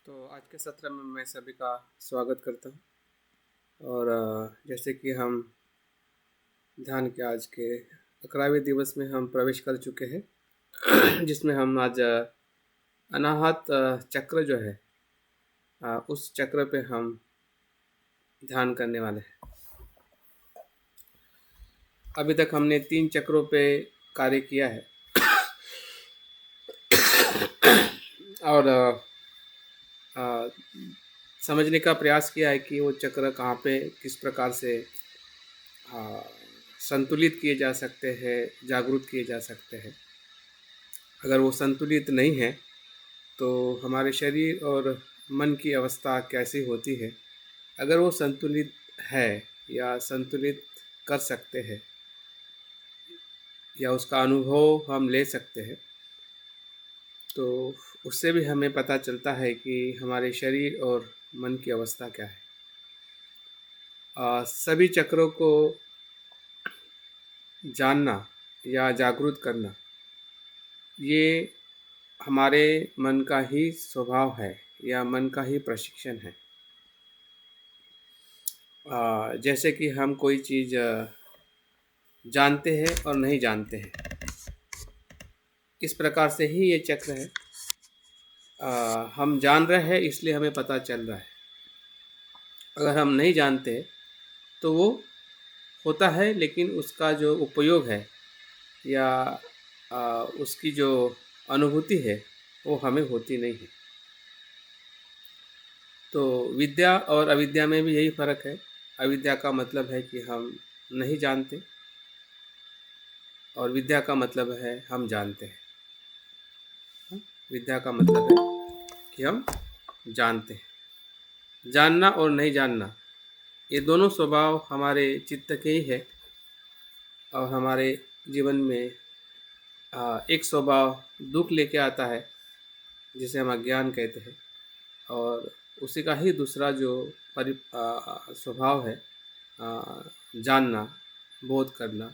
तो आज के सत्र में मैं सभी का स्वागत करता हूँ। और जैसे कि हम ध्यान के आज के 11वें दिवस में हम प्रवेश कर चुके हैं जिसमें हम आज अनाहत चक्र जो है उस चक्र पे हम ध्यान करने वाले हैं। अभी तक हमने 3 चक्रों पे कार्य किया है और समझने का प्रयास किया है कि वो चक्र कहाँ पे किस प्रकार से संतुलित किए जा सकते हैं, जागरूक किए जा सकते हैं। अगर वो संतुलित नहीं है तो हमारे शरीर और मन की अवस्था कैसी होती है। अगर वो संतुलित है या संतुलित कर सकते हैं या उसका अनुभव हम ले सकते हैं, तो उससे भी हमें पता चलता है कि हमारे शरीर और मन की अवस्था क्या है। सभी चक्रों को जानना या जागरूक करना, ये हमारे मन का ही स्वभाव है या मन का ही प्रशिक्षण है। जैसे कि हम कोई चीज़ जानते हैं और नहीं जानते हैं, इस प्रकार से ही ये चक्र है। हम जान रहे हैं इसलिए हमें पता चल रहा है। अगर हम नहीं जानते तो वो होता है, लेकिन उसका जो उपयोग है या उसकी जो अनुभूति है वो हमें होती नहीं है। तो विद्या और अविद्या में भी यही फ़र्क है। अविद्या का मतलब है कि हम नहीं जानते और विद्या का मतलब है हम जानते हैं। विद्या का मतलब है कि हम जानते हैं। जानना और नहीं जानना, ये दोनों स्वभाव हमारे चित्त के ही है। और हमारे जीवन में एक स्वभाव दुख लेके आता है जिसे हम अज्ञान कहते हैं, और उसी का ही दूसरा जो स्वभाव है जानना, बोध करना,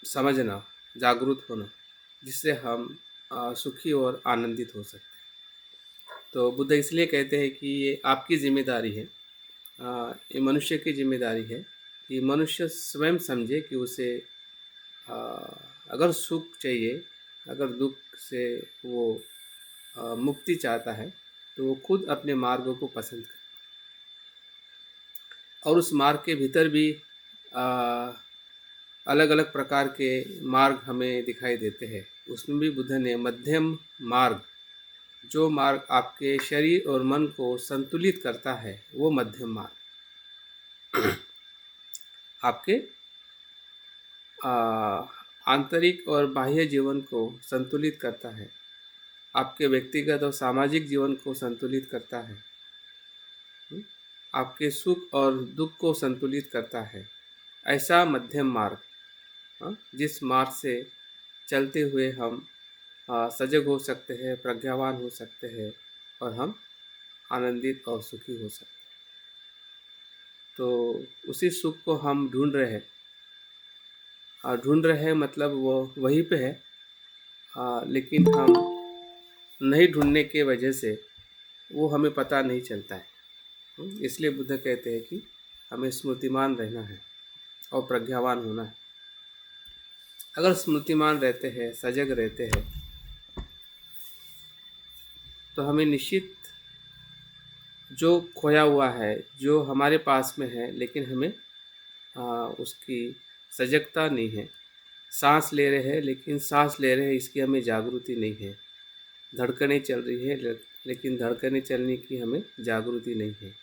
समझना, जागरूक होना, जिससे हम सुखी और आनंदित हो सकते हैं। तो बुद्ध इसलिए कहते हैं कि ये आपकी जिम्मेदारी है, ये मनुष्य की जिम्मेदारी है कि मनुष्य स्वयं समझे कि उसे अगर सुख चाहिए, अगर दुख से वो मुक्ति चाहता है, तो वो खुद अपने मार्गों को पसंद करे। और उस मार्ग के भीतर भी अलग अलग प्रकार के मार्ग हमें दिखाई देते हैं। उसमें भी बुद्ध ने मध्यम मार्ग, जो मार्ग आपके शरीर और मन को संतुलित करता है, वो मध्यम मार्ग आपके आंतरिक और बाह्य जीवन को संतुलित करता है, आपके व्यक्तिगत और सामाजिक जीवन को संतुलित करता है, आपके सुख और दुख को संतुलित करता है। ऐसा मध्यम मार्ग, जिस मार्ग से चलते हुए हम सजग हो सकते हैं, प्रज्ञावान हो सकते हैं और हम आनंदित और सुखी हो सकते हैं। तो उसी सुख को हम ढूंढ रहे हैं। ढूंढ रहे हैं मतलब वो वहीं पे है, लेकिन हम नहीं ढूंढने के वजह से वो हमें पता नहीं चलता है। इसलिए बुद्ध कहते हैं कि हमें स्मृतिमान रहना है और प्रज्ञावान होना है। अगर स्मृतिमान रहते हैं, सजग रहते हैं, तो हमें निश्चित जो खोया हुआ है, जो हमारे पास में है लेकिन हमें उसकी सजगता नहीं है। सांस ले रहे हैं लेकिन सांस ले रहे हैं इसकी हमें जागृति नहीं है। धड़कनें चल रही है लेकिन धड़कनें चलने की हमें जागृति नहीं है।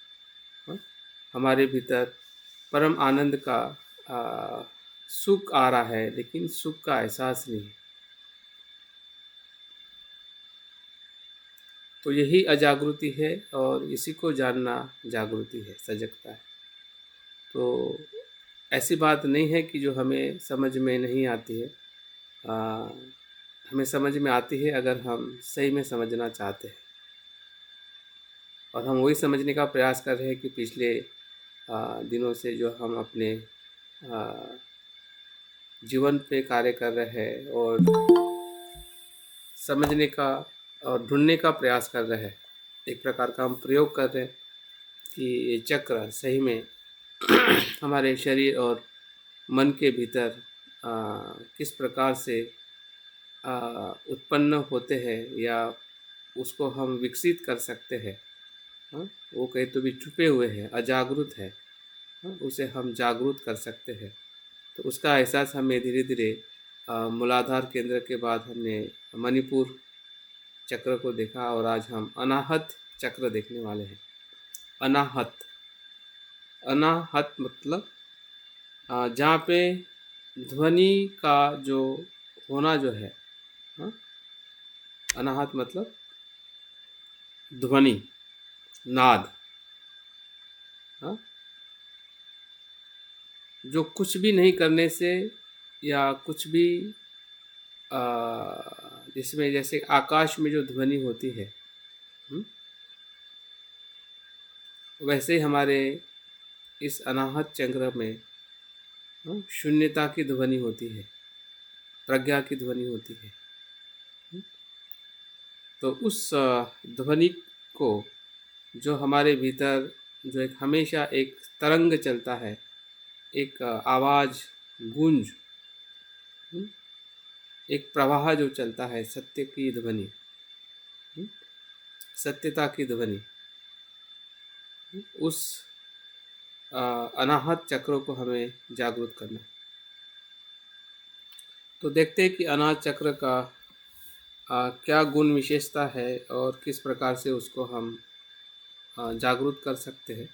हमारे भीतर परम आनंद का सुख आ रहा है लेकिन सुख का एहसास नहीं है। तो यही अजागृति है और इसी को जानना जागृति है, सजगता है। तो ऐसी बात नहीं है कि जो हमें समझ में नहीं आती है, हमें समझ में आती है अगर हम सही में समझना चाहते हैं। और हम वही समझने का प्रयास कर रहे हैं कि पिछले दिनों से जो हम अपने जीवन पे कार्य कर रहे हैं और समझने का और ढूंढने का प्रयास कर रहे हैं। एक प्रकार का हम प्रयोग कर रहे हैं कि ये चक्र सही में हमारे शरीर और मन के भीतर किस प्रकार से उत्पन्न होते हैं या उसको हम विकसित कर सकते हैं। हाँ, वो कहीं तो भी छुपे हुए हैं, अजागरूक है। हाँ, उसे हम जागरूक कर सकते हैं। तो उसका एहसास हमें धीरे धीरे मूलाधार केंद्र के बाद हमने मणिपुर चक्र को देखा और आज हम अनाहत चक्र देखने वाले हैं। अनाहत, अनाहत मतलब जहाँ पे ध्वनि का जो होना जो है। हाँ, अनाहत मतलब ध्वनि, नाद। हाँ, जो कुछ भी नहीं करने से या कुछ भी जिसमें जैसे आकाश में जो ध्वनि होती है, वैसे ही हमारे इस अनाहत चक्र में शून्यता की ध्वनि होती है, प्रज्ञा की ध्वनि होती है। तो उस ध्वनि को जो हमारे भीतर जो एक हमेशा एक तरंग चलता है, एक आवाज़, गूंज, एक प्रवाह जो चलता है, सत्य की ध्वनि, सत्यता की ध्वनि, उस अनाहत चक्रों को हमें जागरूक करना। तो देखते हैं कि अनाहत चक्र का क्या गुण विशेषता है और किस प्रकार से उसको हम जागरूक कर सकते हैं।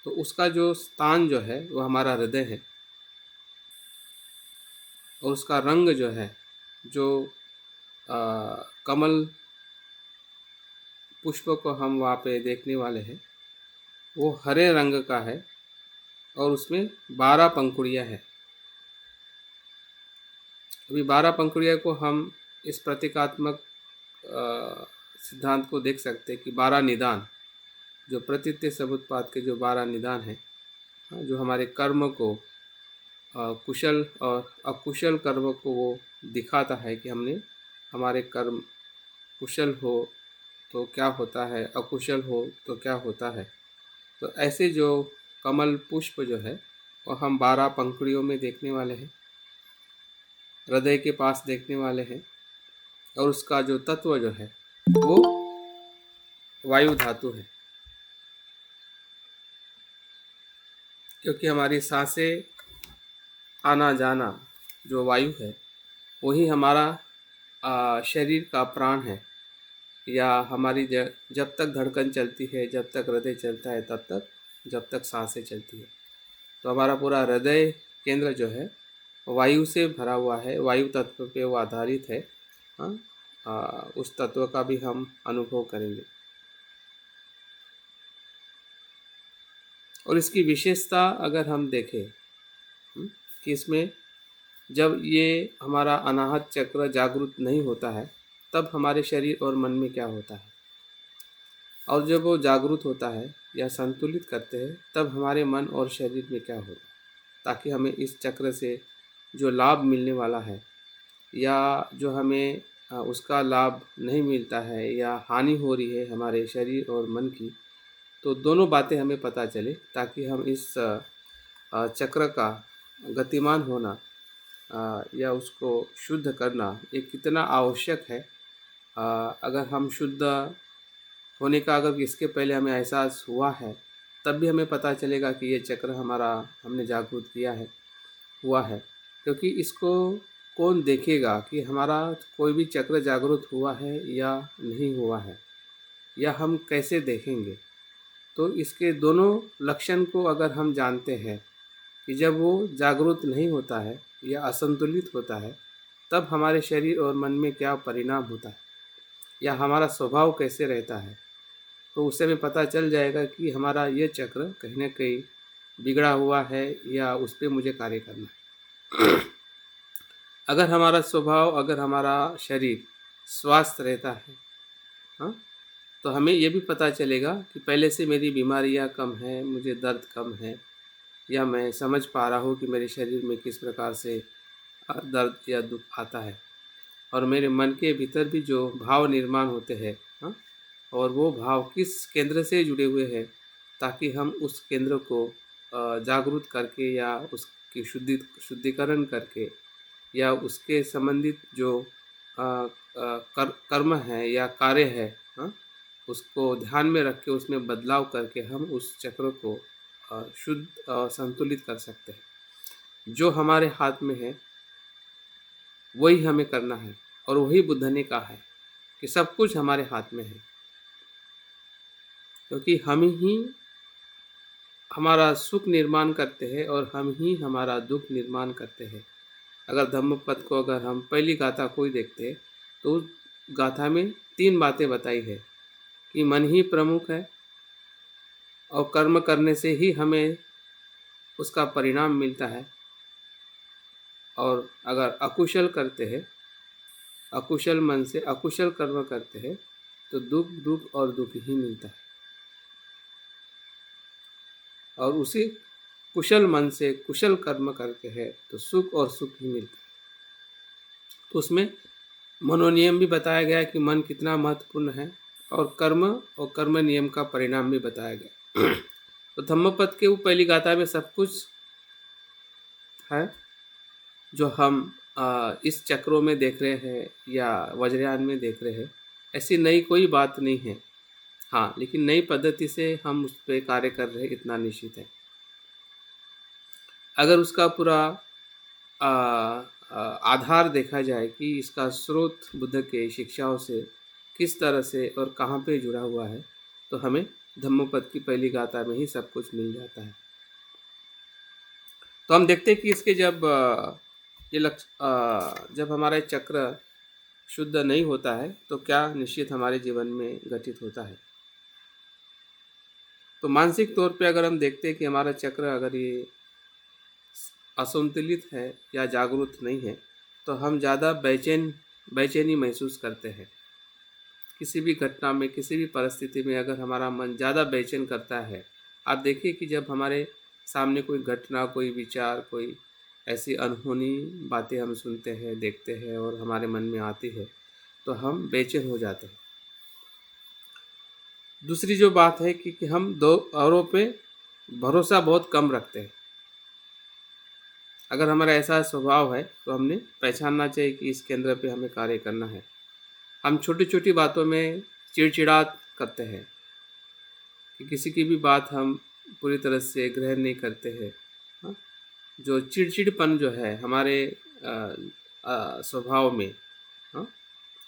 तो उसका जो स्थान जो है वो हमारा हृदय है और उसका रंग जो है, जो कमल पुष्प को हम वहाँ पे देखने वाले हैं, वो हरे रंग का है और उसमें 12 पंखुड़ियाँ हैं। अभी 12 पंखुड़ियों को हम इस प्रतीकात्मक सिद्धांत को देख सकते हैं कि 12 निदान, जो प्रतीत्य समुत्पाद के जो 12 निदान हैं, जो हमारे कर्म को, कुशल और अकुशल कर्म को वो दिखाता है कि हमने हमारे कर्म कुशल हो तो क्या होता है, अकुशल हो तो क्या होता है। तो ऐसे जो कमल पुष्प जो है वो हम 12 पंखुड़ियों में देखने वाले हैं, हृदय के पास देखने वाले हैं। और उसका जो तत्व जो है वो वायु धातु है, क्योंकि हमारी सांसें आना जाना जो वायु है वही हमारा शरीर का प्राण है। या हमारी जब तक धड़कन चलती है, जब तक हृदय चलता है, तब तक जब तक सांसें चलती है। तो हमारा पूरा हृदय केंद्र जो है वायु से भरा हुआ है, वायु तत्व पे वो आधारित है। हाँ, उस तत्व का भी हम अनुभव करेंगे। और इसकी विशेषता अगर हम देखें कि इसमें जब ये हमारा अनाहत चक्र जागरूक नहीं होता है तब हमारे शरीर और मन में क्या होता है, और जब वो जागरूक होता है या संतुलित करते हैं तब हमारे मन और शरीर में क्या होता है, ताकि हमें इस चक्र से जो लाभ मिलने वाला है या जो हमें उसका लाभ नहीं मिलता है या हानि हो रही है हमारे शरीर और मन की, तो दोनों बातें हमें पता चले, ताकि हम इस चक्र का गतिमान होना या उसको शुद्ध करना ये कितना आवश्यक है। अगर हम शुद्ध होने का अगर इसके पहले हमें एहसास हुआ है तब भी हमें पता चलेगा कि ये चक्र हमारा हमने जागरूक किया है, हुआ है। क्योंकि इसको कौन देखेगा कि हमारा कोई भी चक्र जागरूक हुआ है या नहीं हुआ है, या हम कैसे देखेंगे। तो इसके दोनों लक्षण को अगर हम जानते हैं कि जब वो जागरूक नहीं होता है या असंतुलित होता है तब हमारे शरीर और मन में क्या परिणाम होता है या हमारा स्वभाव कैसे रहता है, तो उससे हमें पता चल जाएगा कि हमारा ये चक्र कहीं ना कहीं बिगड़ा हुआ है या उस पर मुझे कार्य करना है। अगर हमारा स्वभाव, अगर हमारा शरीर स्वस्थ रहता है, हाँ, तो हमें ये भी पता चलेगा कि पहले से मेरी बीमारियां कम हैं, मुझे दर्द कम है, या मैं समझ पा रहा हूँ कि मेरे शरीर में किस प्रकार से दर्द या दुख आता है। और मेरे मन के भीतर भी जो भाव निर्माण होते हैं, हाँ, और वो भाव किस केंद्र से जुड़े हुए हैं, ताकि हम उस केंद्र को जागरूक करके या उसकी शुद्धिकरण करके या उसके संबंधित जो कर्म है या कार्य है, हाँ, उसको ध्यान में रख के उसमें बदलाव करके हम उस चक्र को शुद्ध संतुलित कर सकते हैं। जो हमारे हाथ में है वही हमें करना है, और वही बुद्ध ने कहा है कि सब कुछ हमारे हाथ में है, क्योंकि हम ही हमारा सुख निर्माण करते हैं और हम ही हमारा दुख निर्माण करते हैं। अगर धम्मपद को अगर हम पहली गाथा को ही देखते हैं तो उस गाथा में 3 बातें बताई है कि मन ही प्रमुख है और कर्म करने से ही हमें उसका परिणाम मिलता है, और अगर अकुशल करते हैं, अकुशल मन से अकुशल कर्म करते हैं तो दुख दुख और दुख ही मिलता है, और उसी कुशल मन से कुशल कर्म करते हैं तो सुख और सुख ही मिलता है। तो उसमें मनोनियम भी बताया गया है कि मन कितना महत्वपूर्ण है, और कर्म नियम का परिणाम भी बताया गया। तो धम्मपद के वो पहली गाथा में सब कुछ है जो हम इस चक्रों में देख रहे हैं या वज्रयान में देख रहे हैं। ऐसी नई कोई बात नहीं है, हाँ, लेकिन नई पद्धति से हम उस पर कार्य कर रहे हैं, इतना निश्चित है। अगर उसका पूरा आधार देखा जाए कि इसका स्रोत बुद्ध के शिक्षाओं से किस तरह से और कहाँ पे जुड़ा हुआ है, तो हमें धम्मपद की पहली गाथा में ही सब कुछ मिल जाता है। तो हम देखते हैं कि इसके जब हमारा चक्र शुद्ध नहीं होता है तो क्या निश्चित हमारे जीवन में घटित होता है। तो मानसिक तौर पे अगर हम देखते हैं कि हमारा चक्र अगर ये असंतुलित है या जागरूक नहीं है, तो हम ज़्यादा बेचैनी महसूस करते हैं। किसी भी घटना में, किसी भी परिस्थिति में अगर हमारा मन ज़्यादा बेचैन करता है, आप देखिए कि जब हमारे सामने कोई घटना, कोई विचार, कोई ऐसी अनहोनी बातें हम सुनते हैं, देखते हैं और हमारे मन में आती है, तो हम बेचैन हो जाते हैं। दूसरी जो बात है कि हम दो औरों पे भरोसा बहुत कम रखते हैं। अगर हमारा ऐसा स्वभाव है तो हमने पहचानना चाहिए कि इस केंद्र पे हमें कार्य करना है। हम छोटी छोटी बातों में चिड़चिड़ा करते हैं कि किसी की भी बात हम पूरी तरह से ग्रहण नहीं करते हैं, हाँ? जो चिड़चिड़पन जो है हमारे स्वभाव में, हाँ,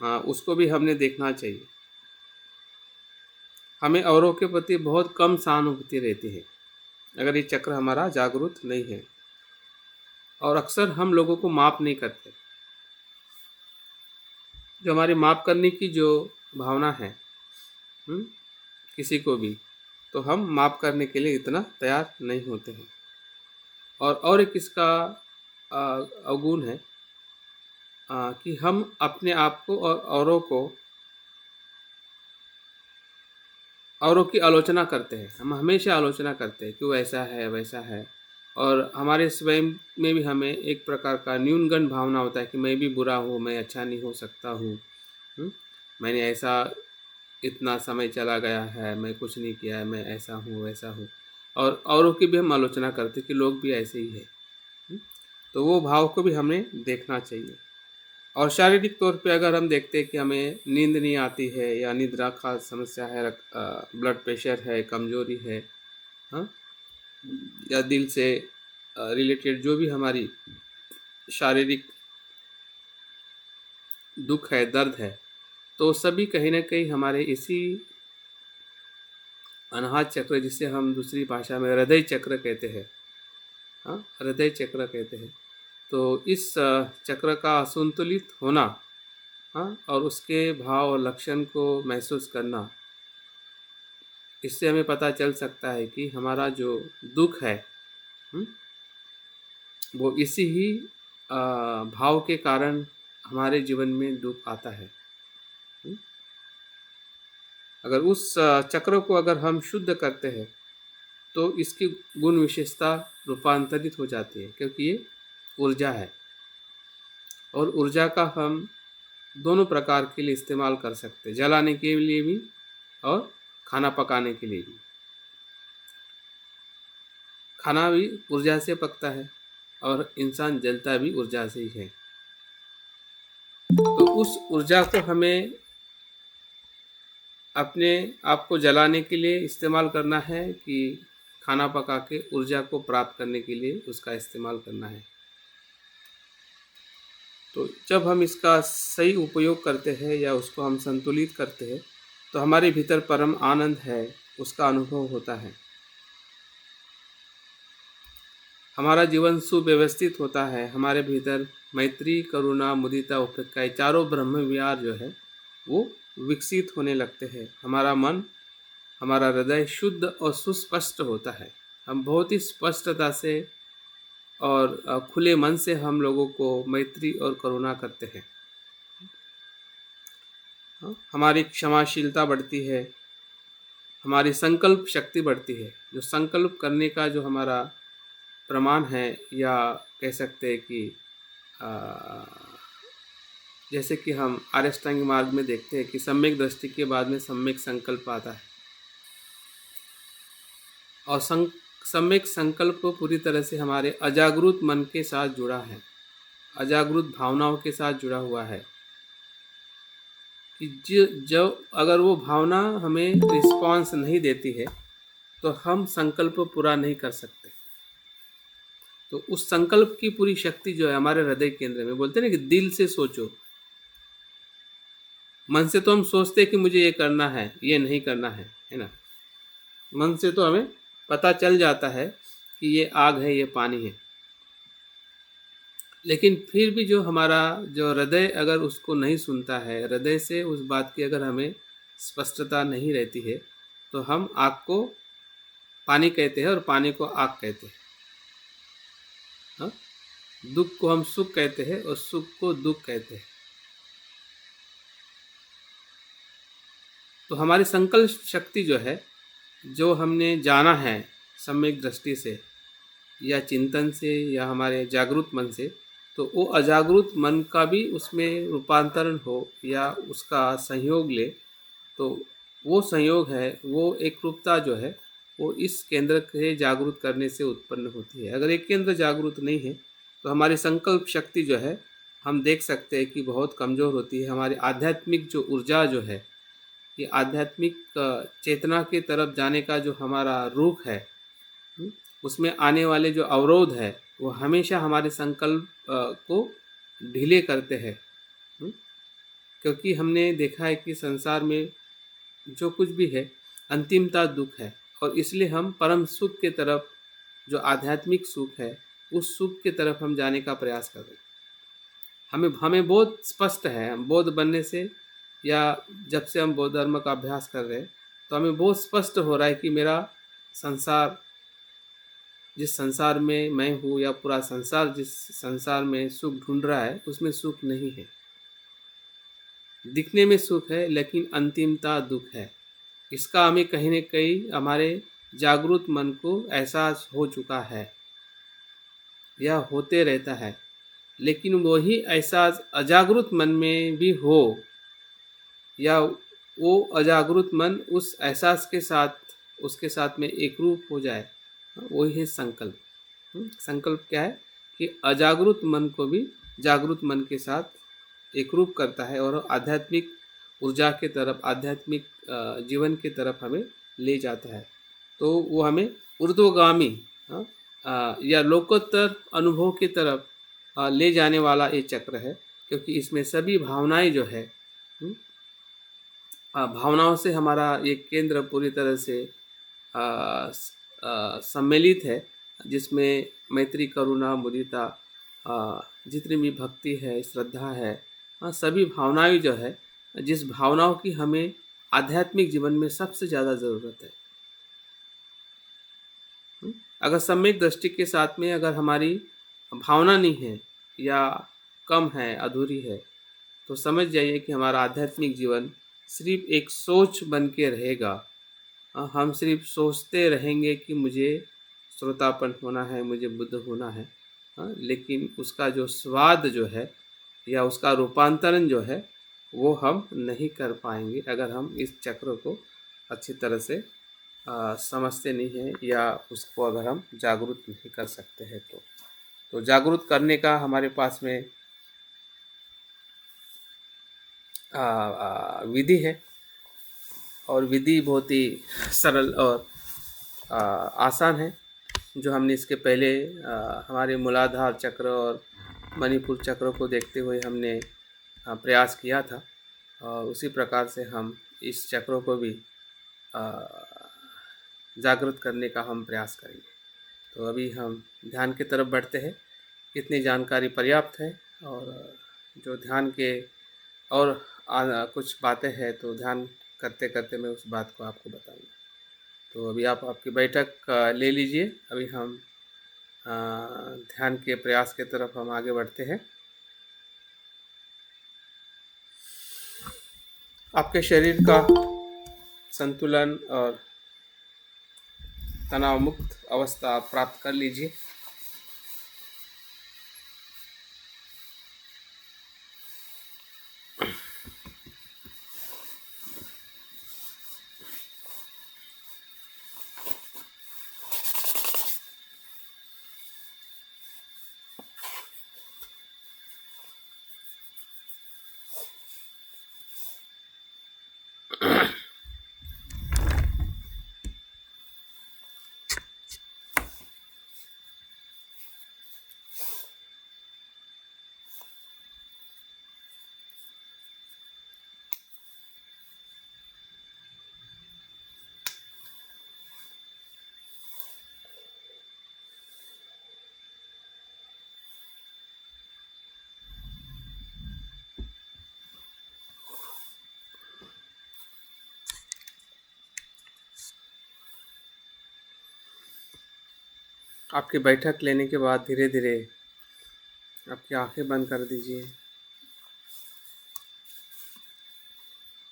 हाँ, उसको भी हमने देखना चाहिए। हमें औरों के प्रति बहुत कम सहानुभूति रहती है अगर ये चक्र हमारा जागरूक नहीं है, और अक्सर हम लोगों को माफ़ नहीं करते। जो हमारी माफ़ करने की जो भावना है, किसी को भी, तो हम माफ़ करने के लिए इतना तैयार नहीं होते हैं। और एक इसका अवगुण है कि हम अपने आप को और औरों की आलोचना करते हैं। हम हमेशा आलोचना करते हैं कि वो ऐसा है, वैसा है, और हमारे स्वयं में भी हमें एक प्रकार का न्यूनगंड भावना होता है कि मैं भी बुरा हूँ, मैं अच्छा नहीं हो सकता हूँ, मैंने ऐसा इतना समय चला गया है, मैं कुछ नहीं किया है, मैं ऐसा हूँ, वैसा हूँ, और औरों की भी हम आलोचना करते हैं कि लोग भी ऐसे ही है। तो वो भाव को भी हमें देखना चाहिए। और शारीरिक तौर पे अगर हम देखते हैं कि हमें नींद नहीं आती है या निद्रा का समस्या है, ब्लड प्रेशर है, कमजोरी है, हाँ, या दिल से रिलेटेड जो भी हमारी शारीरिक दुख है, दर्द है, तो सभी कहीं ना कहीं हमारे इसी अनाहत चक्र, जिसे हम दूसरी भाषा में हृदय चक्र कहते हैं, हाँ, हृदय चक्र कहते हैं, तो इस चक्र का असंतुलित होना, हाँ, और उसके भाव और लक्षण को महसूस करना, इससे हमें पता चल सकता है कि हमारा जो दुख है, वो इसी ही भाव के कारण हमारे जीवन में दुख आता है। अगर उस चक्र को अगर हम शुद्ध करते हैं तो इसकी गुण विशेषता रूपांतरित हो जाती है, क्योंकि ये ऊर्जा है, और ऊर्जा का हम दोनों प्रकार के लिए इस्तेमाल कर सकते हैं, जलाने के लिए भी और खाना पकाने के लिए भी। खाना भी ऊर्जा से पकता है और इंसान जलता भी ऊर्जा से ही है। तो उस ऊर्जा को हमें अपने आप को जलाने के लिए इस्तेमाल करना है कि खाना पका के ऊर्जा को प्राप्त करने के लिए उसका इस्तेमाल करना है। तो जब हम इसका सही उपयोग करते हैं या उसको हम संतुलित करते हैं तो हमारे भीतर परम आनंद है, उसका अनुभव होता है। हमारा जीवन सुव्यवस्थित होता है, हमारे भीतर मैत्री, करुणा, मुदिता, उपेक्षा, ये चारों ब्रह्म विहार जो है वो विकसित होने लगते हैं। हमारा मन, हमारा हृदय शुद्ध और सुस्पष्ट होता है। हम बहुत ही स्पष्टता से और खुले मन से हम लोगों को मैत्री और करुणा करते हैं। हमारी क्षमाशीलता बढ़ती है, हमारी संकल्प शक्ति बढ़ती है। जो संकल्प करने का जो हमारा प्रमाण है, या कह सकते हैं कि जैसे कि हम आर्य अष्टांगिक मार्ग में देखते हैं कि सम्यक दृष्टि के बाद में सम्यक संकल्प आता है, और सम्यक संकल्प पूरी तरह से हमारे अजागृत मन के साथ जुड़ा है, अजागृत भावनाओं के साथ जुड़ा हुआ है कि जो अगर वो भावना हमें रिस्पॉन्स नहीं देती है तो हम संकल्प पूरा नहीं कर सकते। तो उस संकल्प की पूरी शक्ति जो है हमारे हृदय केंद्र में, बोलते हैं ना कि दिल से सोचो। मन से तो हम सोचते हैं कि मुझे ये करना है, ये नहीं करना है ना। मन से तो हमें पता चल जाता है कि ये आग है, ये पानी है, लेकिन फिर भी जो हमारा जो हृदय अगर उसको नहीं सुनता है, हृदय से उस बात की अगर हमें स्पष्टता नहीं रहती है, तो हम आग को पानी कहते हैं और पानी को आग कहते हैं। हाँ? दुख को हम सुख कहते हैं और सुख को दुख कहते हैं। तो हमारी संकल्प शक्ति जो है, जो हमने जाना है सम्यक दृष्टि से या चिंतन से या हमारे जागृत मन से, तो वो अजागृत मन का भी उसमें रूपांतरण हो या उसका संयोग ले, तो वो संयोग है, वो एक रूपता जो है वो इस केंद्र के जागृत करने से उत्पन्न होती है। अगर एक केंद्र जागृत नहीं है तो हमारी संकल्प शक्ति जो है हम देख सकते हैं कि बहुत कमज़ोर होती है। हमारी आध्यात्मिक जो ऊर्जा जो है, ये आध्यात्मिक चेतना के तरफ जाने का जो हमारा रुख है, उसमें आने वाले जो अवरोध है वो हमेशा हमारे संकल्प को ढीले करते हैं। क्योंकि हमने देखा है कि संसार में जो कुछ भी है अंतिमता दुख है, और इसलिए हम परम सुख के तरफ, जो आध्यात्मिक सुख है, उस सुख के तरफ हम जाने का प्रयास कर रहे हैं। हमें बहुत स्पष्ट है, हम बौद्ध बनने से या जब से हम बौद्ध धर्म का अभ्यास कर रहे हैं तो हमें बहुत स्पष्ट हो रहा है कि मेरा संसार, जिस संसार में मैं हूँ या पूरा संसार जिस संसार में सुख ढूंढ रहा है, उसमें सुख नहीं है। दिखने में सुख है लेकिन अंतिमता दुख है। इसका हमें कहीं न कहीं हमारे जागृत मन को एहसास हो चुका है या होते रहता है, लेकिन वही एहसास अजागृत मन में भी हो या वो अजागृत मन उस एहसास के साथ उसके साथ में एक रूप हो जाए, वही है संकल्प। संकल्प क्या है कि अजागृत मन को भी जागृत मन के साथ एक रूप करता है और आध्यात्मिक ऊर्जा के तरफ, आध्यात्मिक जीवन के तरफ हमें ले जाता है। तो वो हमें ऊर्ध्वगामी या लोकोत्तर अनुभव की तरफ ले जाने वाला ये चक्र है, क्योंकि इसमें सभी भावनाएं जो है, भावनाओं से हमारा ये केंद्र पूरी तरह से सम्मिलित है, जिसमें मैत्री, करुणा, मुदिता, जितनी भी भक्ति है, श्रद्धा है, सभी भावनाएं जो है, जिस भावनाओं की हमें आध्यात्मिक जीवन में सबसे ज़्यादा ज़रूरत है। अगर सम्यक दृष्टि के साथ में अगर हमारी भावना नहीं है या कम है, अधूरी है, तो समझ जाइए कि हमारा आध्यात्मिक जीवन सिर्फ एक सोच बन के रहेगा। हम सिर्फ सोचते रहेंगे कि मुझे श्रोतापन होना है, मुझे बुद्ध होना है, लेकिन उसका जो स्वाद जो है या उसका रूपांतरण जो है वो हम नहीं कर पाएंगे अगर हम इस चक्र को अच्छी तरह से समझते नहीं हैं या उसको अगर हम जागरूक नहीं कर सकते हैं तो जागरूक करने का हमारे पास में विधि है और विधि बहुत ही सरल और आसान है जो हमने इसके पहले हमारे मूलाधार चक्र और मणिपुर चक्र को देखते हुए हमने प्रयास किया था और उसी प्रकार से हम इस चक्रों को भी जागृत करने का हम प्रयास करेंगे। तो अभी हम ध्यान की तरफ बढ़ते हैं। इतनी जानकारी पर्याप्त है और जो ध्यान के और कुछ बातें हैं तो ध्यान करते करते मैं उस बात को आपको बताऊंगा। तो अभी आप आपकी बैठक ले लीजिए। अभी हम ध्यान के प्रयास की तरफ हम आगे बढ़ते हैं। आपके शरीर का संतुलन और तनाव मुक्त अवस्था आप प्राप्त कर लीजिए। आपकी बैठक लेने के बाद धीरे धीरे आपकी आंखें बंद कर दीजिए।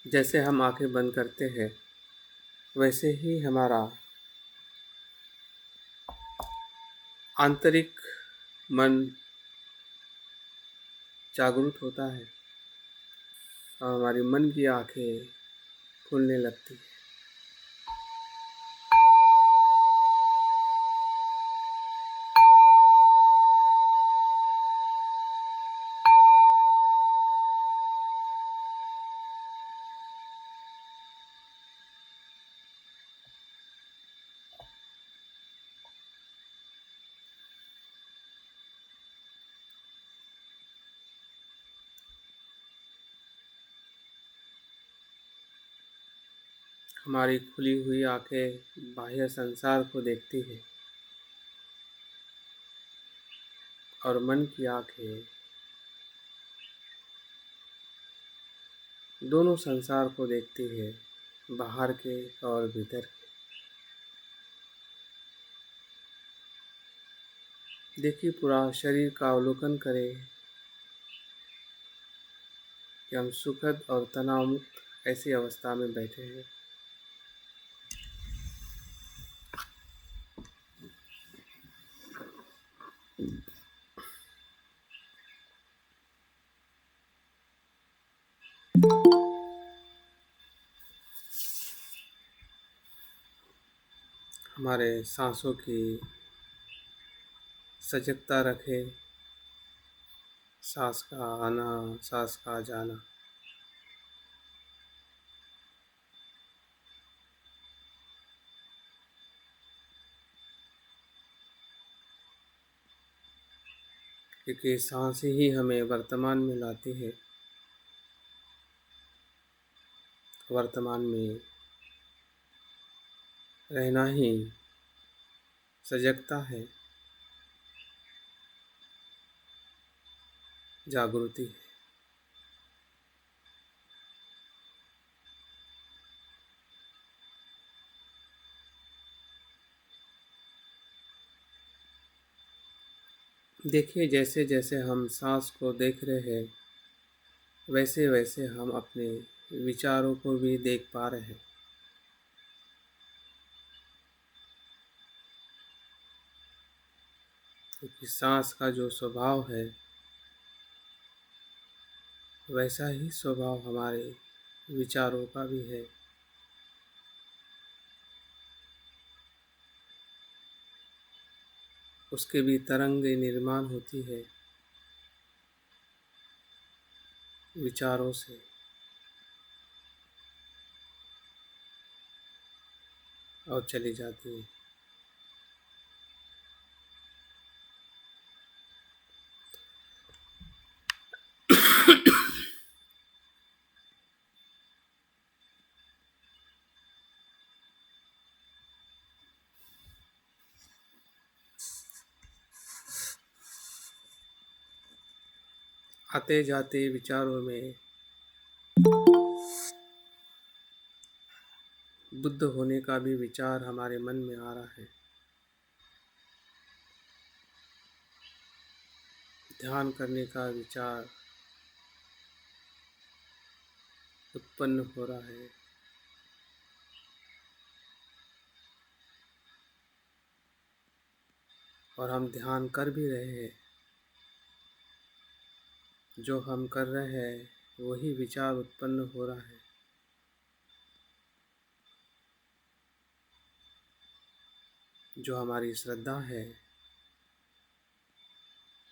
जैसे हम आंखें बंद करते हैं वैसे ही हमारा आंतरिक मन जागरूक होता है और हमारी मन की आंखें खुलने लगती हैं। हमारी खुली हुई आंखें बाह्य संसार को देखती हैं और मन की आंखें दोनों संसार को देखती है, बाहर के और भीतर के। देखिए, पूरा शरीर का अवलोकन करें कि हम सुखद और तनाव मुक्त ऐसी अवस्था में बैठे हैं। हमारे सांसों की सजगता रखें, सांस का आना, सांस का जाना। क्योंकि सांस ही हमें वर्तमान में लाती है। वर्तमान में रहना ही सजगता है, जागृति है। देखिए, जैसे जैसे हम सांस को देख रहे हैं वैसे वैसे हम अपने विचारों को भी देख पा रहे हैं। क्योंकि सांस का जो स्वभाव है वैसा ही स्वभाव हमारे विचारों का भी है। उसके भी तरंगे निर्माण होती है विचारों से, और चली जाती है। आते जाते विचारों में बुद्ध होने का भी विचार हमारे मन में आ रहा है। ध्यान करने का विचार उत्पन्न हो रहा है। और हम ध्यान कर भी रहे हैं। जो हम कर रहे हैं वही विचार उत्पन्न हो रहा है। जो हमारी श्रद्धा है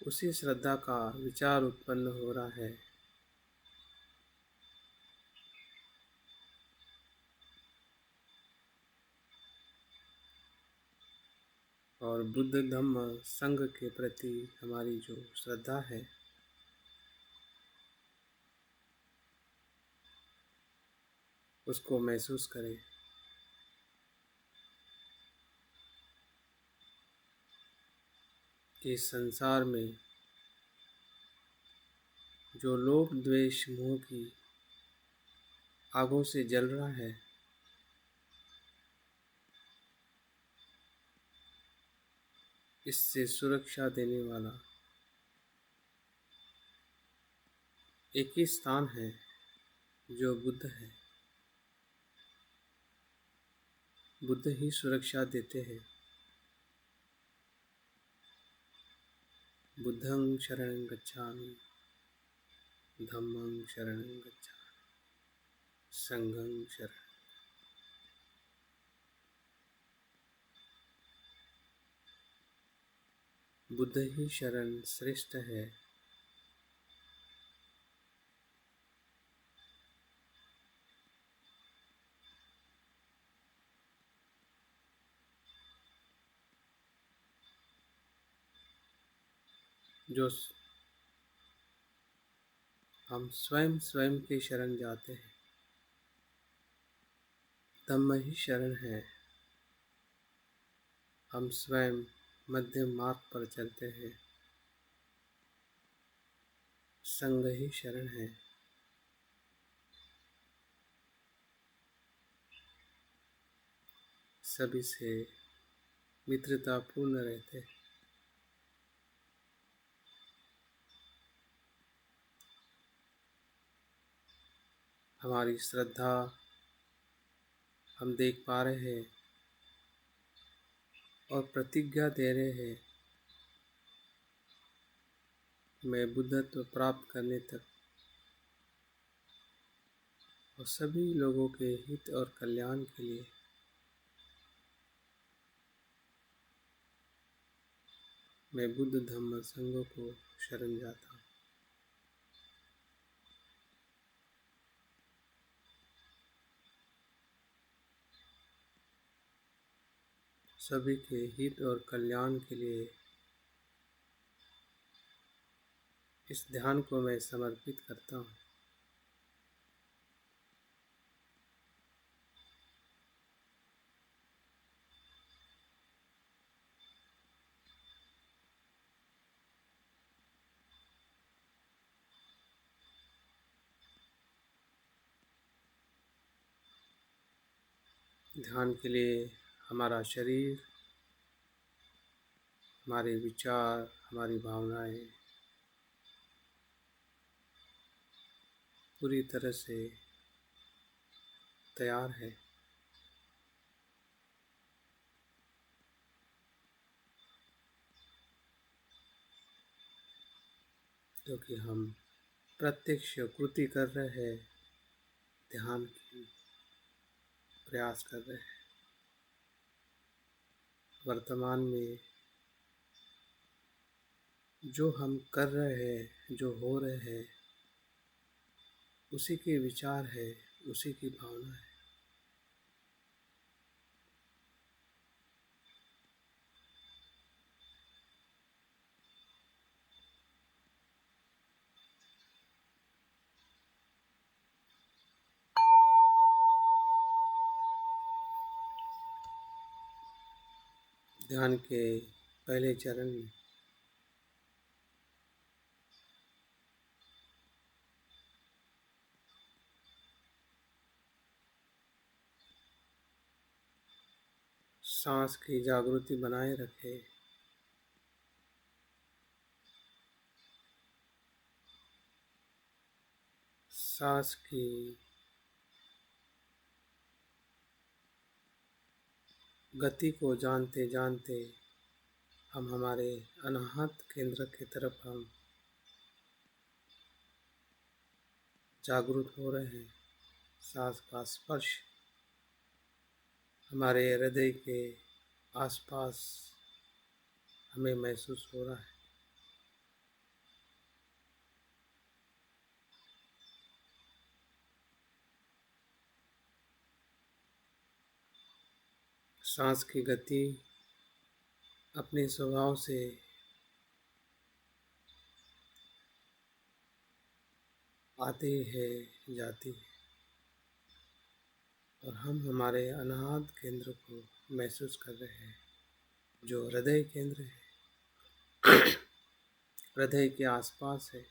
उसी श्रद्धा का विचार उत्पन्न हो रहा है। और बुद्ध धम्म संघ के प्रति हमारी जो श्रद्धा है उसको महसूस करें। कि इस संसार में जो लोभ द्वेष मोह की आगों से जल रहा है, इससे सुरक्षा देने वाला एक ही स्थान है जो बुद्ध है। बुद्ध ही सुरक्षा देते हैं। बुद्धं शरणं गच्छामि, धम्मं शरणं गच्छामि, संघं शरणं। बुद्ध ही शरण श्रेष्ठ है। जो हम स्वयं स्वयं के शरण जाते हैं। धम्म ही शरण है। हम स्वयं मध्यम मार्ग पर चलते हैं। संघ ही शरण है। सभी से मित्रता पूर्ण रहते हैं। हमारी श्रद्धा हम देख पा रहे हैं और प्रतिज्ञा दे रहे हैं। मैं बुद्धत्व प्राप्त करने तक और सभी लोगों के हित और कल्याण के लिए मैं बुद्ध धम्म संघ को शरण जाता हूँ। सभी के हित और कल्याण के लिए इस ध्यान को मैं समर्पित करता हूँ। ध्यान के लिए हमारा शरीर, हमारे विचार, हमारी भावनाएं पूरी तरह से तैयार है। क्योंकि हम प्रत्यक्ष कृति कर रहे हैं, ध्यान की प्रयास कर रहे हैं। वर्तमान में जो हम कर रहे हैं, जो हो रहे हैं, उसी के विचार है, उसी की भावना है। ध्यान के पहले चरण में सांस की जागृति बनाए रखें। सांस की गति को जानते जानते हम हमारे अनाहत केंद्र की तरफ हम जागरूक हो रहे हैं। सांस का स्पर्श हमारे हृदय के आसपास हमें महसूस हो रहा है। सांस की गति अपने स्वभाव से आती है, जाती है, और हम हमारे अनाहत केंद्र को महसूस कर रहे हैं, जो हृदय केंद्र है, हृदय के आसपास है।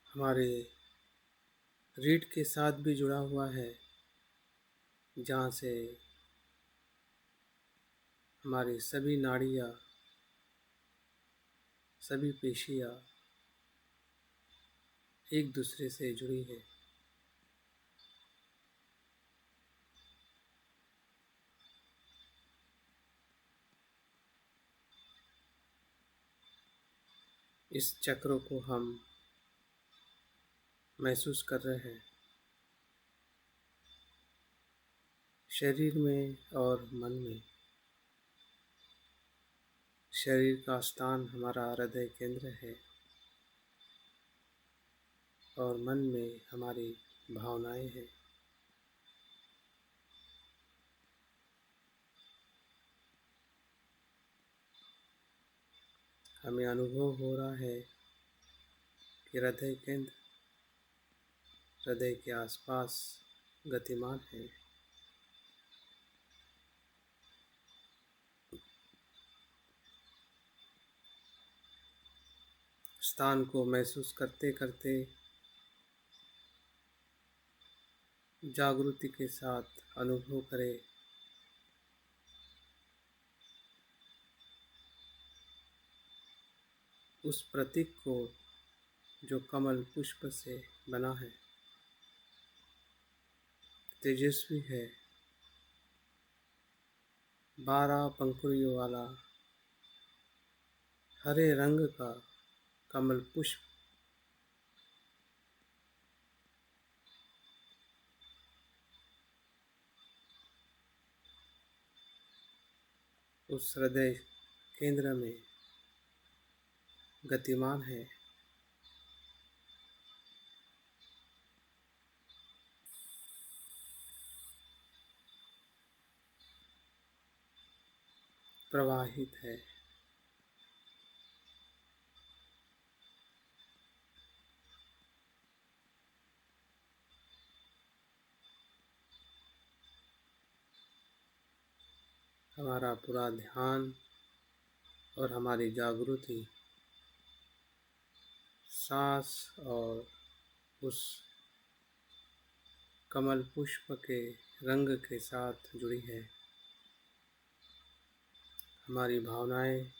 हमारे रीढ़ के साथ भी जुड़ा हुआ है, जहाँ से हमारी सभी नाड़ियाँ, सभी पेशियाँ एक दूसरे से जुड़ी है। इस चक्र को हम महसूस कर रहे हैं शरीर में और मन में। शरीर का स्थान हमारा हृदय केंद्र है, और मन में हमारी भावनाएं हैं। हमें अनुभव हो रहा है कि हृदय केंद्र हृदय के आसपास गतिमान है। स्थान को महसूस करते करते जागृति के साथ अनुभव करें उस प्रतीक को जो कमल पुष्प से बना है, तेजस्वी है, 12 पंखुड़ियों वाला हरे रंग का कमल पुष्प उस हृदय केंद्र में गतिमान है। प्रवाहित है। हमारा पूरा ध्यान और हमारी जागृति सांस और उस कमल पुष्प के रंग के साथ जुड़ी है। हमारी भावनाएं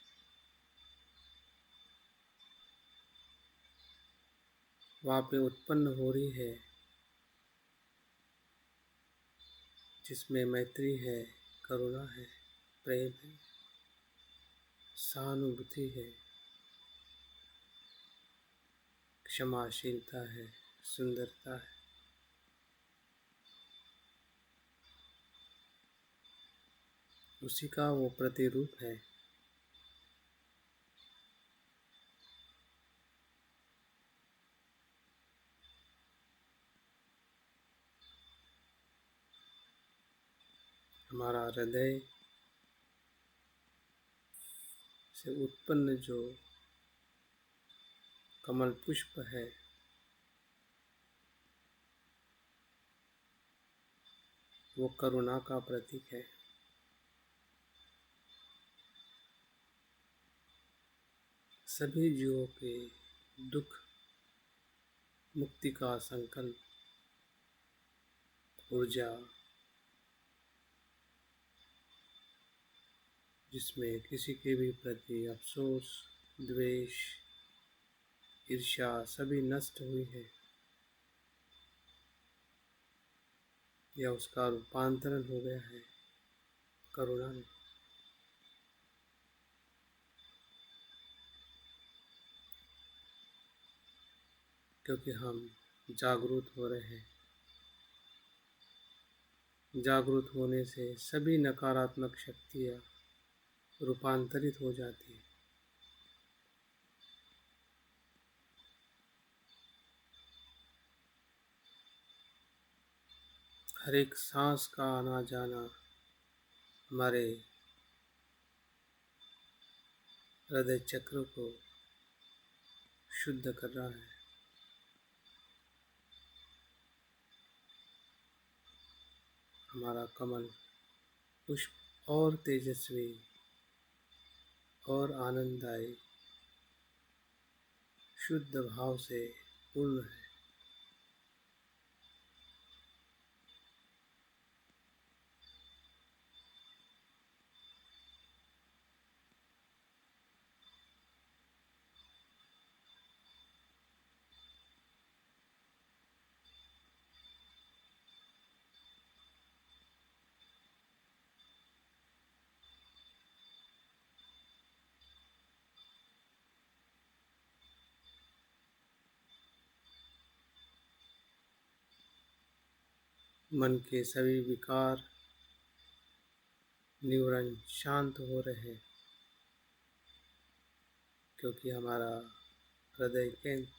वहाँ पे उत्पन्न हो रही है, जिसमें मैत्री है, करुणा है। प्रेम है, सहानुभूति है, क्षमाशीलता है, सुंदरता है। उसी का वो प्रतिरूप है। हमारा हृदय से उत्पन्न जो कमल पुष्प है, वो करुणा का प्रतीक है। सभी जीवों के दुख मुक्ति का संकल्प, ऊर्जा, जिसमें किसी के भी प्रति अफसोस, द्वेष, ईर्ष्या सभी नष्ट हुई है, या उसका रूपांतरण हो गया है करुणा में। क्योंकि हम जागरूक हो रहे हैं। जागरूक होने से सभी नकारात्मक शक्तियाँ रूपांतरित हो जाती है। हर एक सांस का आना जाना हमारे हृदय चक्र को शुद्ध कर रहा है। हमारा कमल पुष्प और तेजस्वी और आनंददायी शुद्ध भाव से पूर्ण है। मन के सभी विकार, न्यूरॉन शांत हो रहे हैं, क्योंकि हमारा हृदय केंद्र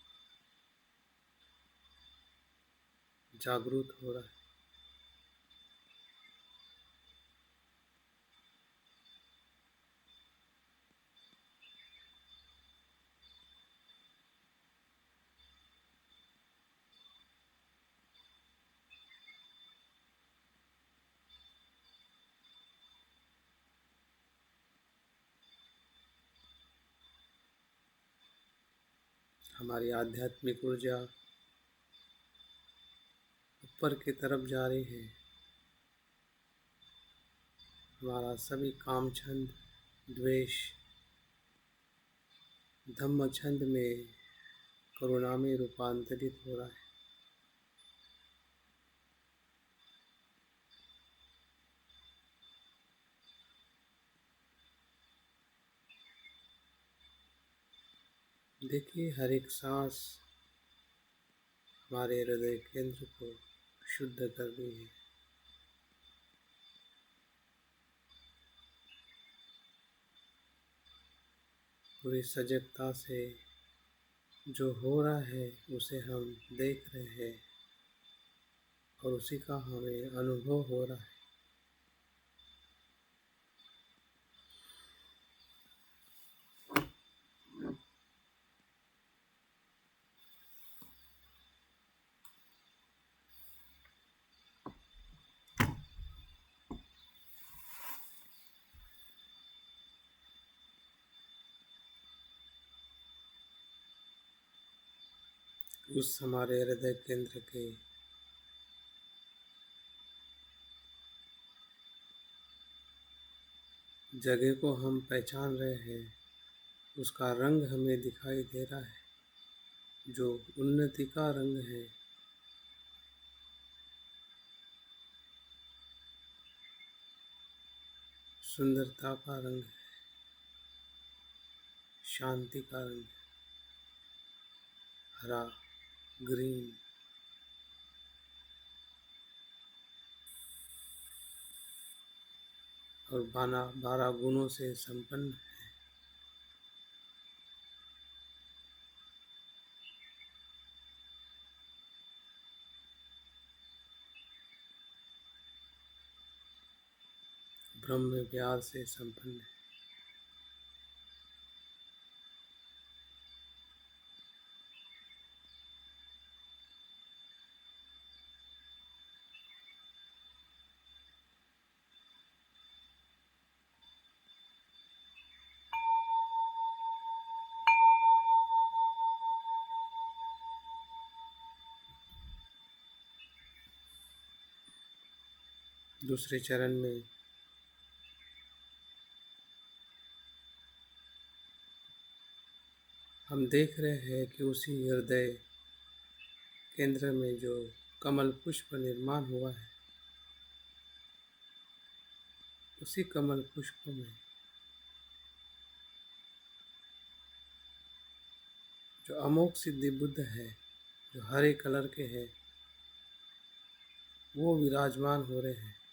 जागरूक हो रहा है। हमारी आध्यात्मिक ऊर्जा ऊपर की तरफ जा रही है। हमारा सभी काम छंद, द्वेष, धम्म छंद में करुणा में रूपांतरित हो रहा है। देखिए, हर एक सांस हमारे हृदय केंद्र को शुद्ध कर रही है। पूरी सजगता से जो हो रहा है उसे हम देख रहे हैं और उसी का हमें अनुभव हो रहा है। उस हमारे हृदय केंद्र के जगह को हम पहचान रहे हैं, उसका रंग हमें दिखाई दे रहा है, जो उन्नति का रंग है। सुंदरता का रंग है, शांति का रंग है, हरा, ग्रीन। और 12 गुणों से संपन्न है। ब्रह्म प्यार से संपन्न है। दूसरे चरण में हम देख रहे हैं कि उसी हृदय केंद्र में जो कमल पुष्प निर्माण हुआ है, उसी कमल पुष्प में जो अमोघ सिद्धि बुद्ध है, जो हरे कलर के हैं, वो विराजमान हो रहे हैं।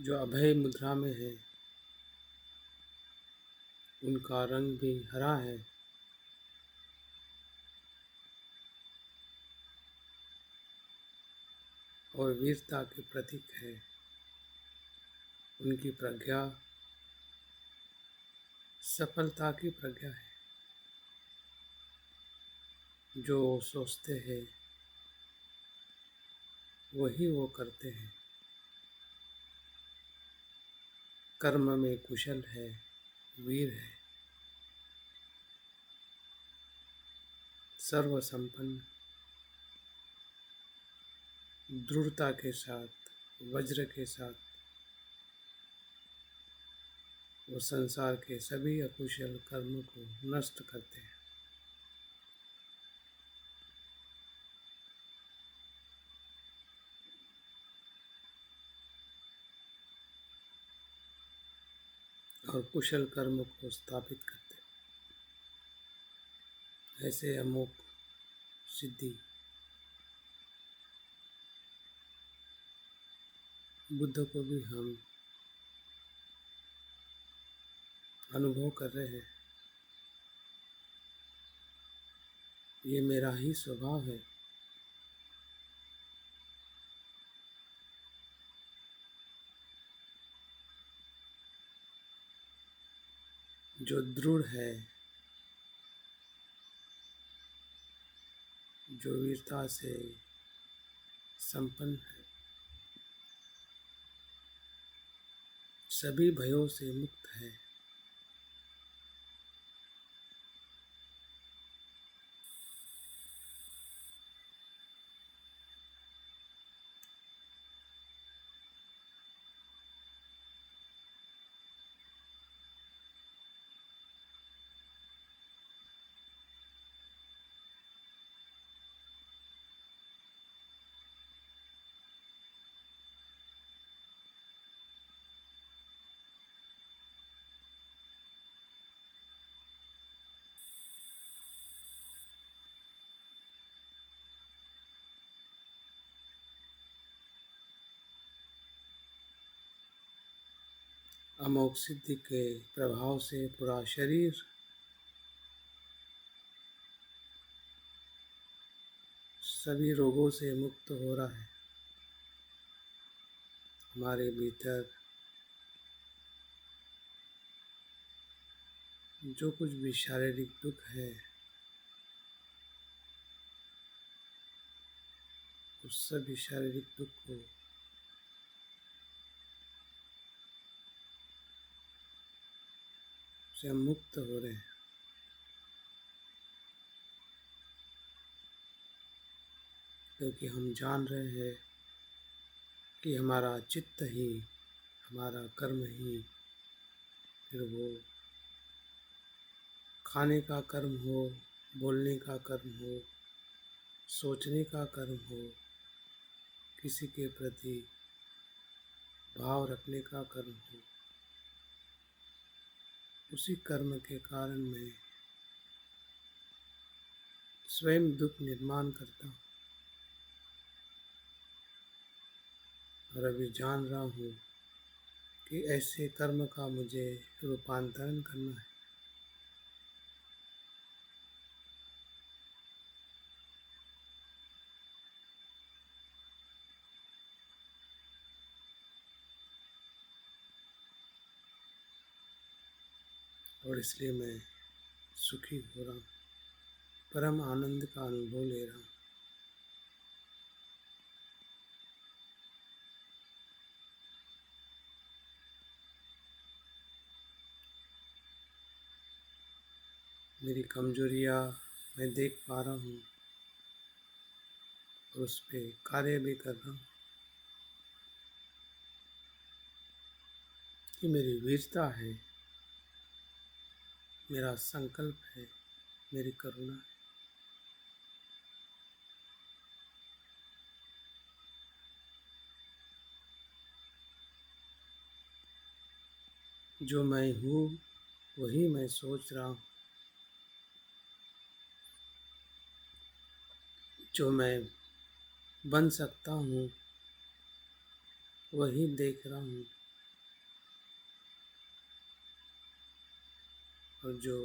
जो अभय मुद्रा में है, उनका रंग भी हरा है। और वीरता के प्रतीक है। उनकी प्रज्ञा सफलता की प्रज्ञा है। जो सोचते हैं वही वो करते हैं। कर्म में कुशल है, वीर है, सर्व संपन्न, दृढ़ता के साथ, वज्र के साथ वो संसार के सभी अकुशल कर्म को नष्ट करते हैं। और कुशल कर्म को स्थापित करते हैं। ऐसे अमोघ सिद्धि बुद्ध को भी हम अनुभव कर रहे हैं। ये मेरा ही स्वभाव है। जो दृढ़ है, जो वीरता से संपन्न है, सभी भयों से मुक्त है। अमोघ सिद्धि के प्रभाव से पूरा शरीर सभी रोगों से मुक्त हो रहा है। हमारे भीतर जो कुछ भी शारीरिक दुख है, उस सभी शारीरिक दुख को से हम मुक्त हो रहे हैं। क्योंकि हम जान रहे हैं कि हमारा चित्त ही, हमारा कर्म ही फिर वो खाने का कर्म हो, बोलने का कर्म हो, सोचने का कर्म हो, किसी के प्रति भाव रखने का कर्म हो, उसी कर्म के कारण मैं स्वयं दुख निर्माण करता हूँ। और अभी जान रहा हूँ कि ऐसे कर्म का मुझे रूपांतरण करना है। और इसलिए मैं सुखी हो रहा हूँ, परम आनंद का अनुभव ले रहा हूँ। मेरी कमजोरियाँ मैं देख पा रहा हूँ और उस पर कार्य भी कर रहा हूँ कि मेरी वीरता है, मेरा संकल्प है, मेरी करुणा है। जो मैं हूँ वही मैं सोच रहा हूँ, जो मैं बन सकता हूँ वही देख रहा हूँ, और जो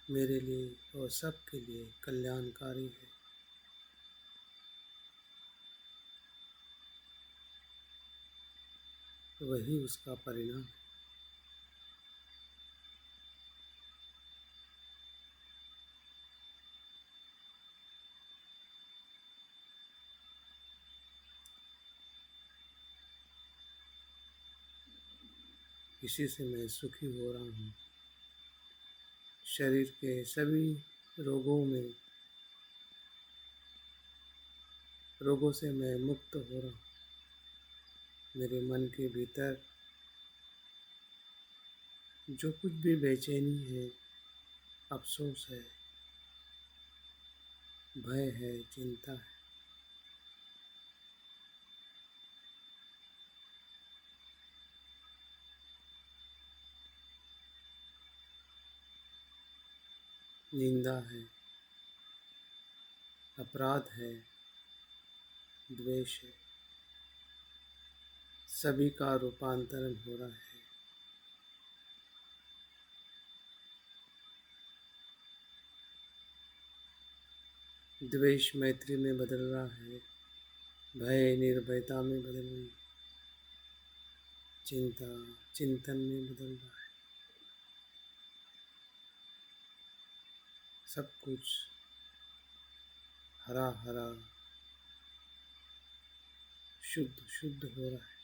मेरे लिए और सबके लिए कल्याणकारी है वही उसका परिणाम है। इसी से मैं सुखी हो रहा हूँ। शरीर के सभी रोगों से मैं मुक्त हो रहा हूँ। मेरे मन के भीतर जो कुछ भी बेचैनी है, अफसोस है, भय है, चिंता है, निंदा है, अपराध है, द्वेष है, सभी का रूपांतरण हो रहा है। द्वेष मैत्री में बदल रहा है, भय निर्भयता में बदल रही है, चिंता चिंतन में बदल रहा है। सब कुछ हरा हरा शुद्ध शुद्ध हो रहा है।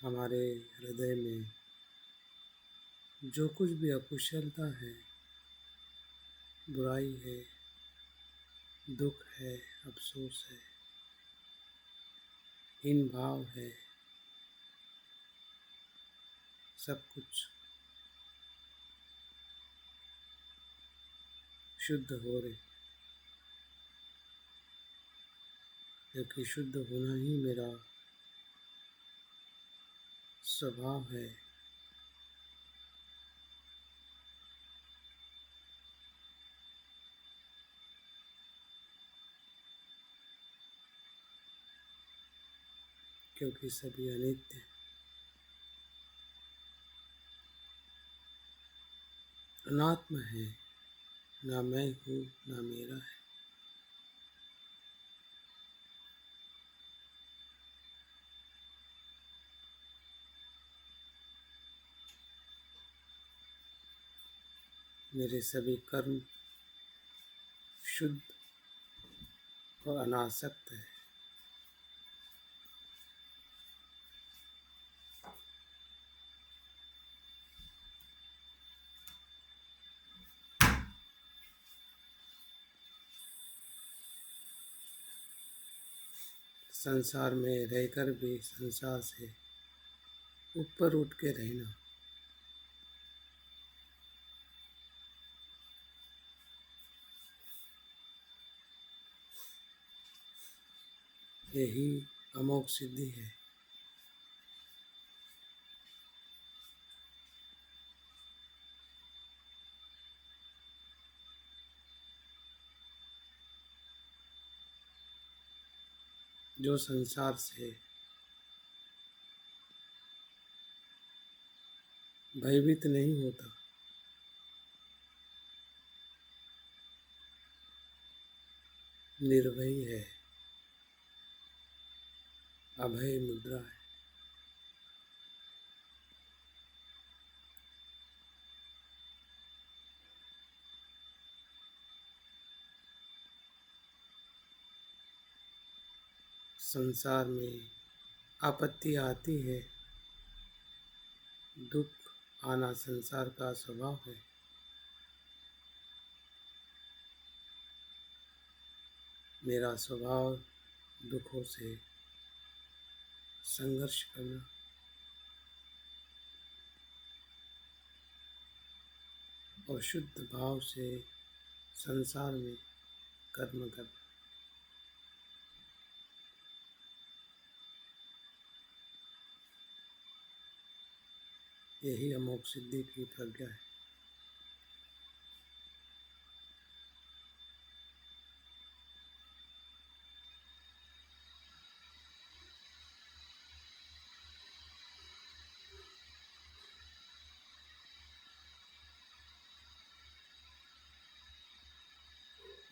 हमारे हृदय में जो कुछ भी अकुशलता है, बुराई है, दुख है, अफसोस है, हीन भाव है, सब कुछ शुद्ध हो रहे, क्योंकि शुद्ध होना ही मेरा स्वभाव है। क्योंकि सभी अनित्य, अनात्म है, ना मैं हूँ ना मेरा है। मेरे सभी कर्म शुद्ध और अनासक्त है। संसार में रहकर भी संसार से ऊपर उठ के रहना, यही अमोघ सिद्धि है। जो संसार से भयभीत नहीं होता, निर्भय है, अभय मुद्रा है। संसार में आपत्ति आती है, दुख आना संसार का स्वभाव है। मेरा स्वभाव दुखों से संघर्ष करना, और शुद्ध भाव से संसार में कर्म करना, यही अमोघ सिद्धि की प्रज्ञा है।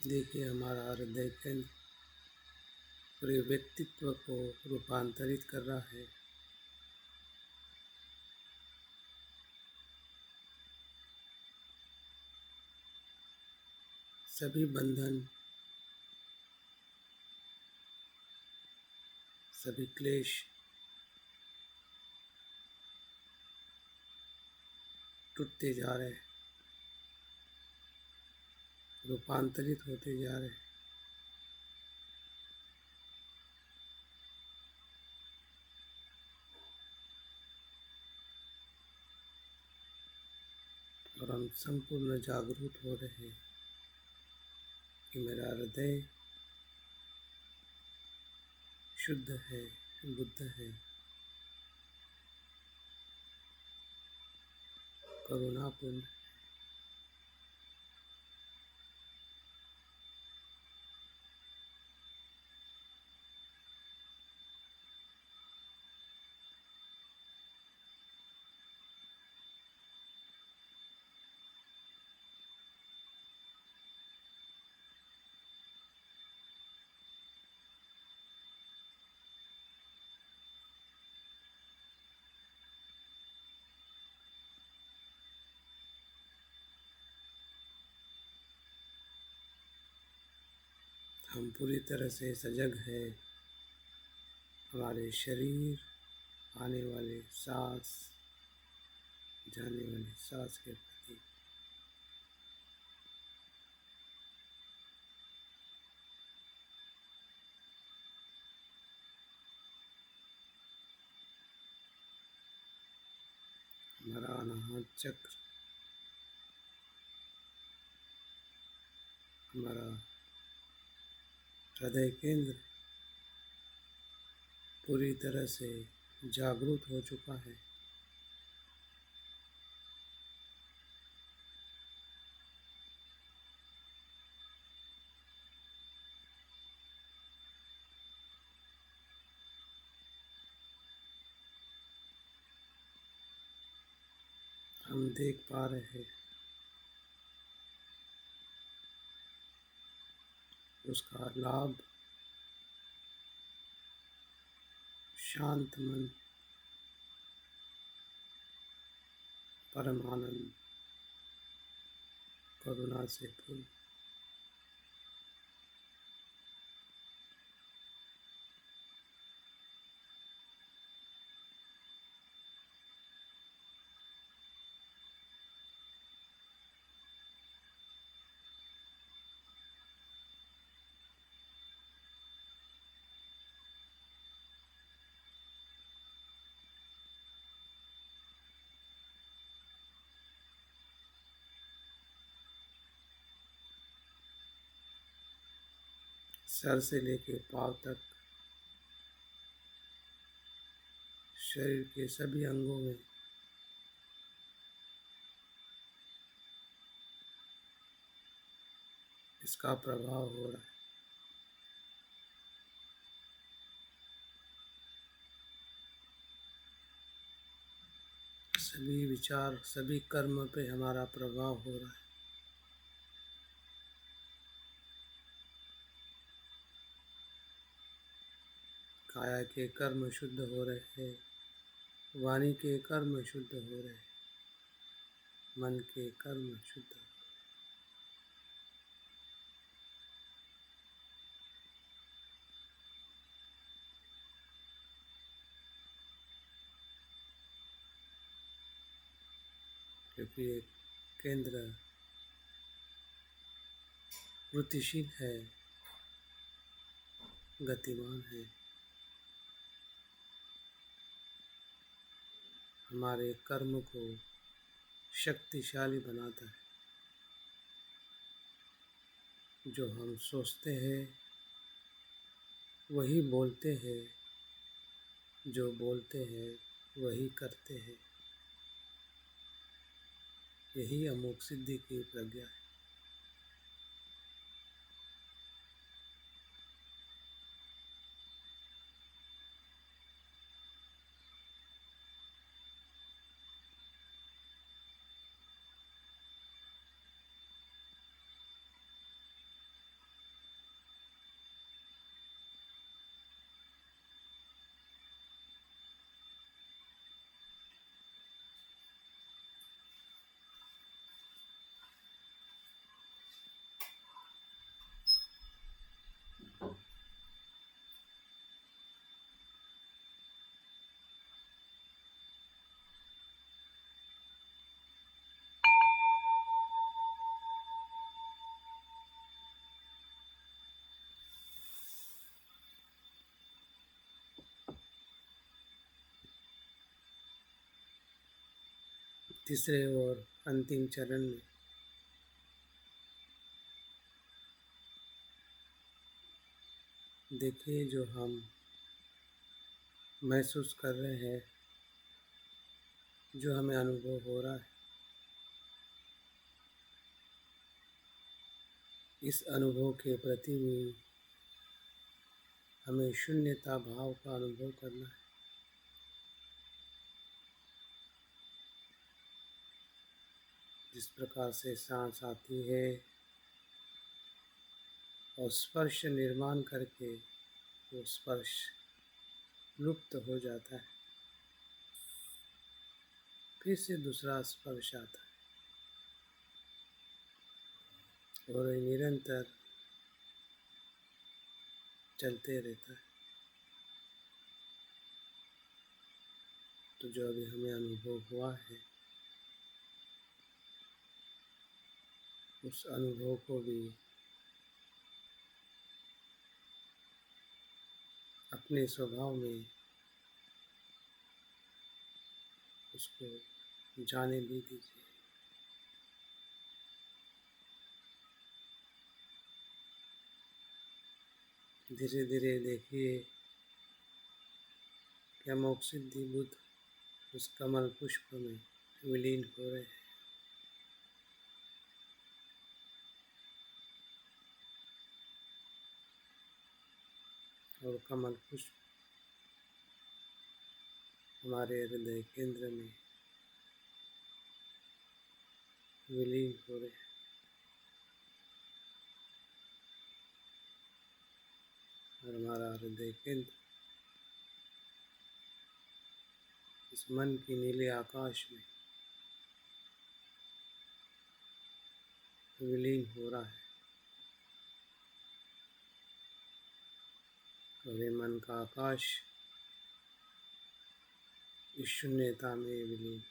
देखिए, हमारा हृदय केंद्र पूरे व्यक्तित्व को रूपांतरित कर रहा है। सभी बंधन, सभी क्लेश टूटते जा रहे हैं, रूपांतरित होते जा रहे हैं। और हम संपूर्ण जागरूक हो रहे हैं कि मेरा हृदय शुद्ध है, बुद्ध है, करुणापूर्ण। हम पूरी तरह से सजग है हमारे शरीर, आने वाले सांस, जाने वाले सांस के प्रति। हमारा अनाहत चक्र, हमारा हृदय केंद्र पूरी तरह से जागरूक हो चुका है। हम देख पा रहे हैं उसका लाभ। शांत मन, परम आनंद, करुणा से पूर्ण। सर से लेके पाँव तक शरीर के सभी अंगों में इसका प्रभाव हो रहा है। सभी विचार, सभी कर्म पे हमारा प्रभाव हो रहा है। काया के कर्म शुद्ध हो रहे हैं, वाणी के कर्म शुद्ध हो रहे हैं, मन के कर्म शुद्ध हो रहे हैं। क्योंकि ये केंद्र वृत्तिशील है, गतिमान है, हमारे कर्म को शक्तिशाली बनाता है। जो हम सोचते हैं वही बोलते हैं, जो बोलते हैं वही करते हैं। यही अमोघ सिद्धि की प्रज्ञा है। तीसरे और अंतिम चरण में देखिए, जो हम महसूस कर रहे हैं, जो हमें अनुभव हो रहा है, इस अनुभव के प्रति भी हमें शून्यता भाव का अनुभव करना है। जिस प्रकार से सांस आती है और स्पर्श निर्माण करके वो स्पर्श लुप्त हो जाता है, फिर से दूसरा स्पर्श आता है और ये निरंतर चलते रहता है। तो जो अभी हमें अनुभव हुआ है, उस अनुभव को भी अपने स्वभाव में उसको जाने भी दीजिए। धीरे धीरे देखिए कि अमोघ सिद्धि बुद्ध उस कमल पुष्प में विलीन हो रहे हैं। और कमल पुष्प हमारे हृदय केंद्र में विलीन हो रहे हैं। और हमारा हृदय केंद्र इस मन की नीले आकाश में विलीन हो रहा है। और ये मन का आकाश इस शून्यता में विलीन,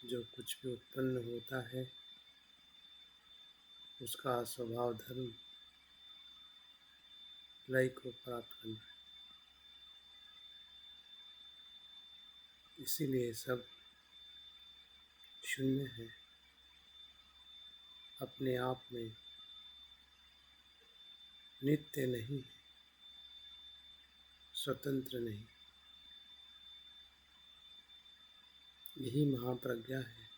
जो कुछ भी उत्पन्न होता है उसका स्वभाव धर्म लय को प्राप्त करना है। इसीलिए सब शून्य है, अपने आप में नित्य नहीं है, स्वतंत्र नहीं। यही महाप्रज्ञा है,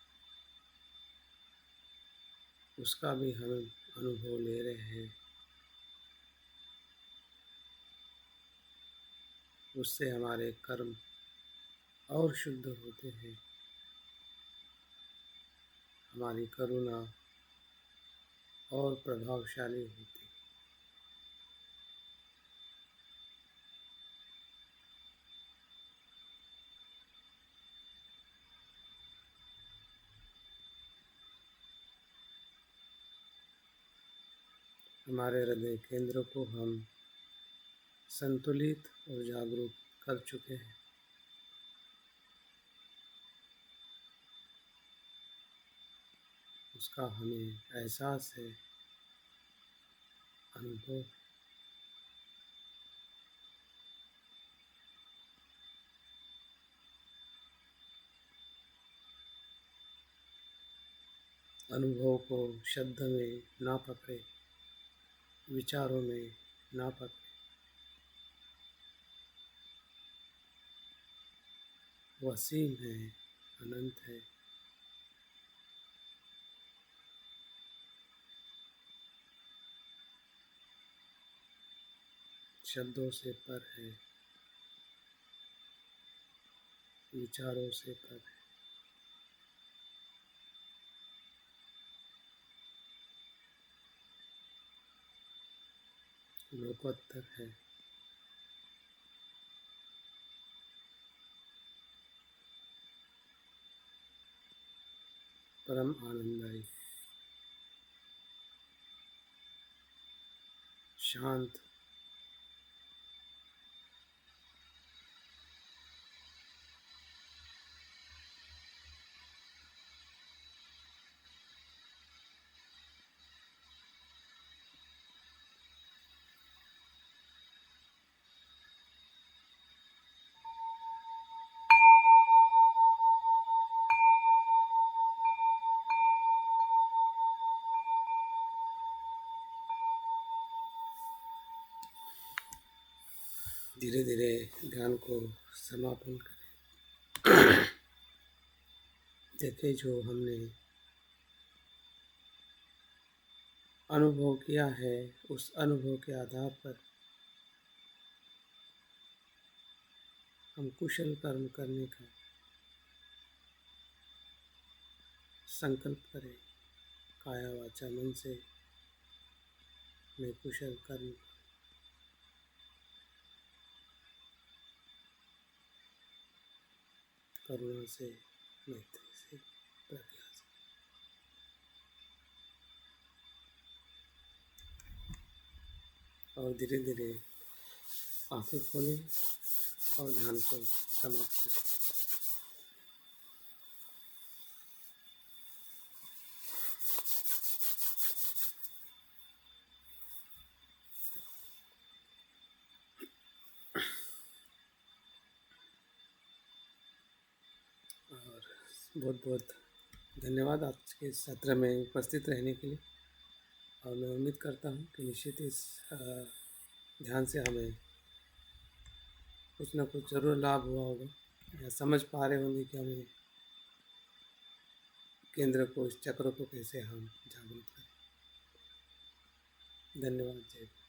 उसका भी हम अनुभव ले रहे हैं। उससे हमारे कर्म और शुद्ध होते हैं, हमारी करुणा और प्रभावशाली होती है। हमारे हृदय केंद्र को हम संतुलित और जागरूक कर चुके हैं। उसका हमें एहसास है, अनुभव। अनुभव को शब्द में ना पकड़े, विचारों में ना पकड़े। वह असीम है, अनंत है। शब्दों से पर है, विचारों से पर है। लोकोत्तर है। परम आनंददायी, शांत, धीरे धीरे ध्यान को समापन करें। देखें, जो हमने अनुभव किया है, उस अनुभव के आधार पर हम कुशल कर्म करने का संकल्प करें। काया वाचा मन से मैं कुशल कर्म, करुणा से, मैत्री से, प्रज्ञा से। और धीरे धीरे आंखें खोलें और ध्यान को समाप्त करें। और बहुत बहुत धन्यवाद आज के सत्र में उपस्थित रहने के लिए। और मैं उम्मीद करता हूँ कि निश्चित इस ध्यान से हमें कुछ ना कुछ ज़रूर लाभ हुआ होगा, या समझ पा रहे होंगे कि हमें केंद्र को, इस चक्र को कैसे हम जागृत करें। धन्यवाद। जय।